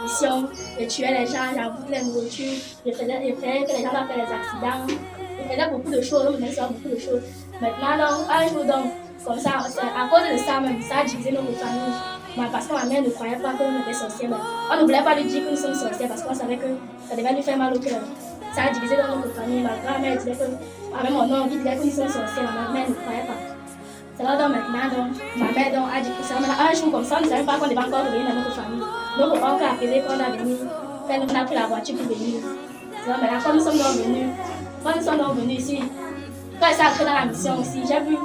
mission, je tuais les gens, j'emboutais les nourritures, je faisais que les gens doivent faire des accidents. Je faisais beaucoup de choses, je faisais beaucoup de choses. Maintenant, donc, un jour, donc, comme ça, à cause de ça, même, ça a divisé notre famille. Parce que ma mère ne croyait pas que nous étions sorcières. On ne voulait pas lui dire que nous sommes sorcières parce qu'on savait que ça devait lui faire mal au cœur. Ça a divisé dans notre famille. Ma grand-mère disait que, avec mon oncle, il disait que nous sommes sorcières. Ma mère ne croyait pas. C'est là donc maintenant, donc, ma mère donc, a dit que ça. Un jour comme ça, on ne savait pas qu'on devait encore revenir dans notre famille. Donc, on a appelé qu'on a venu, on a pris la voiture pour venir. C'est là maintenant, quand nous sommes donc venus ici, quand elle s'est entrée dans la mission aussi, j'ai vu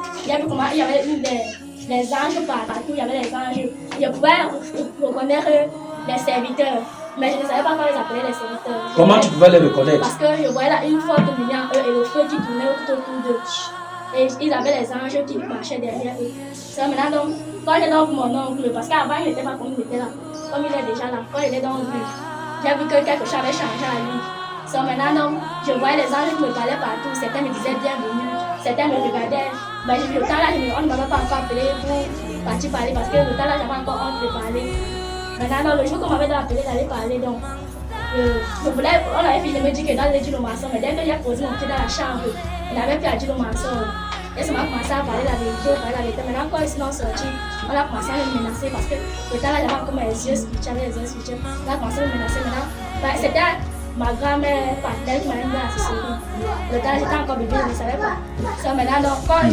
comment il y avait des anges partout, il y avait des anges. Je pouvais reconnaître les serviteurs, mais je ne savais pas comment les appeler les serviteurs. Comment tu pouvais les reconnaître? Parce que je voyais là une forte lumière en eux et le feu qui tournait tout autour d'eux. Et ils avaient les anges qui marchaient derrière eux. C'est maintenant donc, quand j'étais dans mon oncle, parce qu'avant il n'était pas comme il était là, comme il est déjà là, quand il est dans le but, j'ai vu que quelque chose avait changé à lui. So, maintenant, donc, je voyais les anges qui me parlaient partout. Certains me disaient bienvenue, certains me regardaient. Mais le temps là, on ne m'avait pas encore appelé pour partir parler parce que le temps là, j'avais encore honte de parler. Maintenant, le jour qu'on m'avait appelé d'aller parler, donc, on avait fini de me dire que dans le dire le mensonge, mais dès que j'ai posé mon pied dans la chambre, il n'avait plus à dire le mensonge. Et ça m'a commencé à parler la vérité, Maintenant, quand ils sont sortis, on a commencé à me menacer parce que le temps là, j'avais encore mes yeux spirituels, on a commencé à me menacer maintenant. C'était ma grand-mère partenaire qui m'a mis à ce sourire. Le temps j'étais encore bébé, je ne savais pas. So, maintenant, quand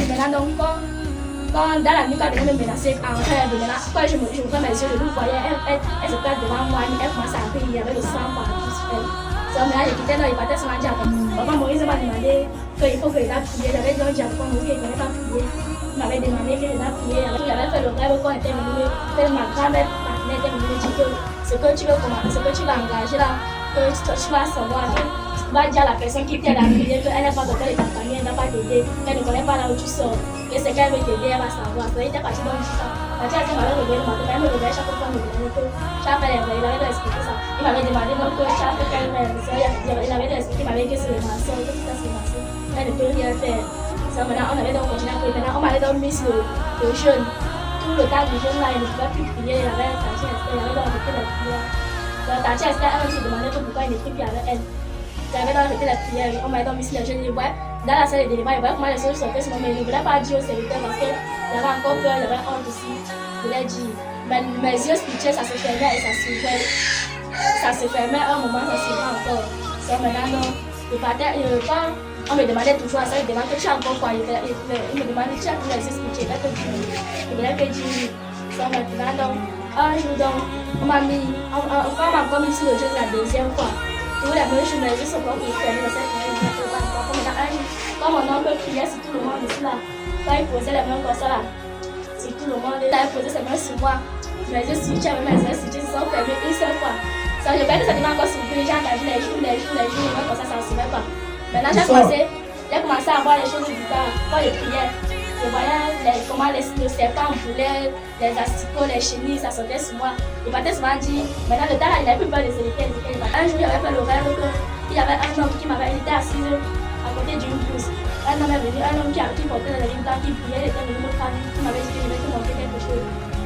dans la nuit, quand elle venait me menacer, quand je ouvrais mes yeux, je vous voyais, elle se place devant moi, elle commençait à crier, il y avait le sang partout sur elle. So, maintenant, je quittais, il partait sur ma diable. Papa Maurice m'a demandé qu'il faut que je la prie. J'avais dit au diable, Maurice, qu'il ne connaît pas prier. Il m'avait demandé que je la prie. Il avait fait le rêve quand elle était venue, que ma grand-mère partenaire était venue me dire que ce que tu veux engager là, que tu vas savoir, tu vas dire à la personne qui t'aide à prier qu'elle n'est pas dans ta famille, elle ne va pas t'aider, qu'elle ne connaît pas là où tu sors. Et c'est qu'elle veut t'aider, elle va savoir. Il était parti dans le ça. La tia dit, m'avait réveillé le matin, elle me réveillait chaque fois, il avait expliqué ça. Il m'avait demandé donc que chaque fois qu'elle il avait expliqué, il m'avait dit que c'est le mensonge, que tout ça c'est le mensonge. Elle ne peut rien faire. Maintenant, on avait donc continué à prier. Maintenant, on m'avait donc mis le jeûne. Tout le temps du jeûne là, il ne pouvait plus prier, il avait donc arrêté la prière. Donc, Tati Esther, elle se demandait pourquoi il n'écrit plus avec elle. J'avais donc arrêté la prière, on m'avait donc mis le jeûne. Dans la salle de débat, il voyait comment les choses sortaient sur moi, mais il ne voulait pas dire aux serviteurs parce qu'il avait encore peur, il avait honte aussi. Je voulais dire. Mais mes yeux spirituels, ça se fermait et ça s'ouvrait. Ça se fermait un moment, ça s'ouvrait encore. So, maintenant, je partais, quand on me demandait toujours à ça, il me demandait que tu as encore quoi. Il me demandait, tu as tous les yeux spirituels, il voulait que tu. So, maintenant, donc, un jour, donc, on m'a encore mis sur le jeu la deuxième fois. Tous les mêmes choses, mes yeux sont encore fermés, mais cette quand mon oncle priait sur tout le monde ici là, quand il posait les mains comme ça là, sur tout le monde, là, il posait ses mains sur moi. Mes yeux spirituels, mes yeux spirituels se sont fermés une seule fois. Ça, je pense que ça devait encore s'ouvrir, j'ai entendu les jours, même comme ça ne s'ouvrait pas. Maintenant, j'ai commencé à voir les choses bizarres. Quand je priais, je voyais comment le serpent voulait, les asticots, les chenilles, ça sortait sur moi. Il partait souvent dire, maintenant le temps là, il n'avait plus peur de se lever. Un jour, il avait fait le rêve qu'il y avait un homme qui m'avait été assis à côté d'une pousse. Un homme est venu, un homme qui portait les livres, qui priait, il était venu me parler, qui m'avait dit qu'il devait te montrer quelque chose.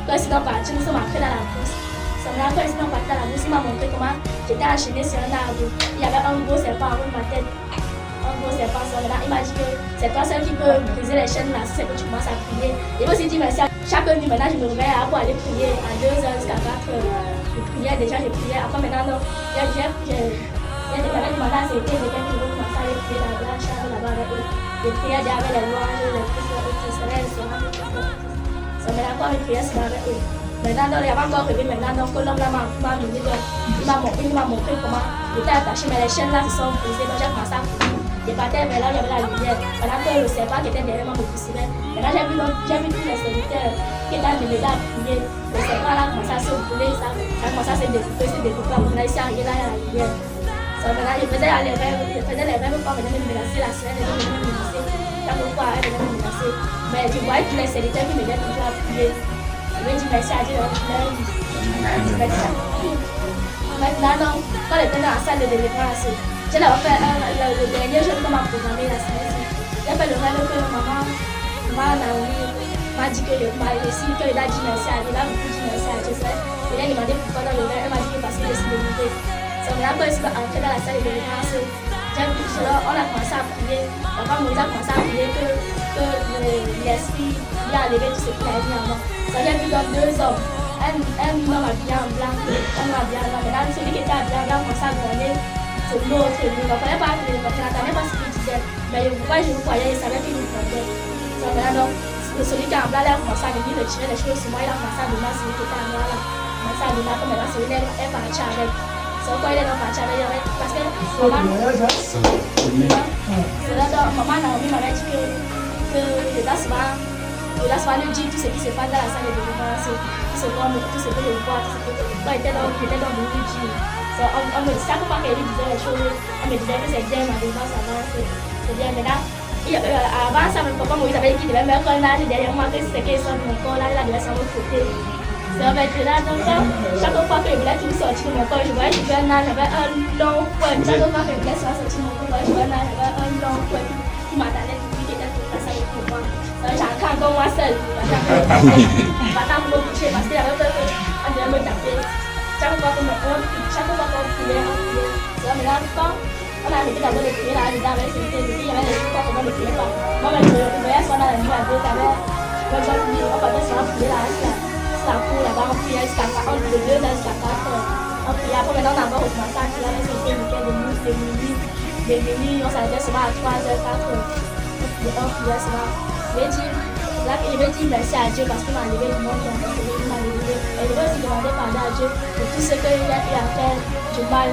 Quand ils sont partis, nous sommes entrés dans la pousse. Quand ils sont partis dans la pousse, il m'a montré comment j'étais enchaînée sur un arbre. Il y avait un gros serpent en haut de ma tête. Un gros serpent sur là. Il m'a dit que c'est toi seul qui peut briser les chaînes là, si c'est que tu commences à prier. Il m'a aussi dit merci. Chaque nuit, maintenant, je me réveille pour aller prier à 2h jusqu'à 4h. Je priais déjà, je priais. Après, maintenant, j'avais demandé à c'était quelqu'un qui veut commencer à aller prier dans la chambre là-bas avec eux. Je priais déjà avec les louanges, les prières, maintenant, quand je priais, c'est avec eux. Maintenant, il y avait encore rêvé, maintenant, que l'homme là m'a donné, il m'a montré comment j'étais attaché, mais les chaînes là se sont brisées, donc j'ai commencé à prier. Je partais vers là où il y avait la lumière, pendant que le serpent qui était derrière moi me poussait. Maintenant, j'ai vu tous les serviteurs qui étaient venus à prier. Le serpent là a commencé à se brûler, ça a commencé à se découper. Maintenant, il s'est arrivé là, il y a la lumière. Maintenant, je faisais les rêves quand on venait me menacer, la semaine, elle venait me menacer. Chaque fois, elle venait me menacer. Mais je voyais tous les serviteurs qui me venaient toujours à prier. Je lui ai dit merci à Dieu, maintenant, quand j'étais dans la salle de délivrance, j'ai d'abord fait le dernier jour qu'on m'a programmé la semaine. J'ai fait le rêve que maman Naomi m'a dit que m'a réussi, qu'il a dit merci à Dieu, il a beaucoup dit merci à Dieu. Je lui ai demandé pourquoi dans le rêve, elle m'a dit que parce que je suis maintenant, quand je suis entrée dans la salle de délivrance, j'ai vu tout cela, on a commencé à prier. La femme Moïse a commencé à prier que l'esprit vient enlever tout ce qu'il a dit en moi. Ça, j'ai vu comme deux hommes. Un homme habillé en blanc, un homme habillé en blanc. Maintenant, celui qui était habillé en blanc commençait à gronder. C'est l'autre. Je ne comprenais pas, je n'entendais pas ce qu'il disait. Mais pourquoi je le voyais, je savais qu'il me grondait. Maintenant, donc, celui qui est en blanc, là, a commencé à venir retirer les choses sur moi. Il a commencé à donner à celui qui était en blanc, là. Il a commencé à donner comme maintenant, celui-là est parti avec. C'est pourquoi il est parti avec. Parce que maman Naomi m'avait dit que je dois souvent lui dire tout ce qui se passe dans la salle de délivrance, tout ce que je vois, tout ce que quand j'étais dans le lui dire. On me disait, chaque fois qu'elle lui disait les choses, on me disait que c'est bien, ma délivrance avance, c'est bien. Maintenant, avant ça, mon papa Moïse avait dit qu'il devait mettre un âge derrière moi, que c'était qu'il sort de mon corps, là, il devait s'en côté. Ça va être là, donc chaque fois que je voulais qu'il sorte de mon corps, je voyais que j'avais un âge, j'avais un long poing. Chaque fois que je voulais sortir de mon corps, je voyais un âge, j'avais un long poing qui m'attendait depuis qu'il était tout ça pour moi. J'ai encore moi seul, pas tant pour me coucher parce qu'il y avait peur qu'on devait me taper. Chaque fois qu'on priait, c'est maintenant quand on a arrêté d'abord de prier là, dedans avec ses filles, il y avait des fois qu'on ne priait pas. Moi, je voyais souvent dans la nuit à deux, on partait souvent prier là, la cour là-bas, on priait jusqu'à 2 heures, jusqu'à 4 heures. On priait, après maintenant on a encore recommencé à prier avec ses filles, de minuit, on s'arrêtait souvent à 3 heures, 4 heures. On priait souvent. Je vais dire merci à Dieu parce qu'il m'a enlevé du monde, il m'a enlevé. Et je vais aussi demander pardon à Dieu pour tout ce qu'il a eu à faire du mal.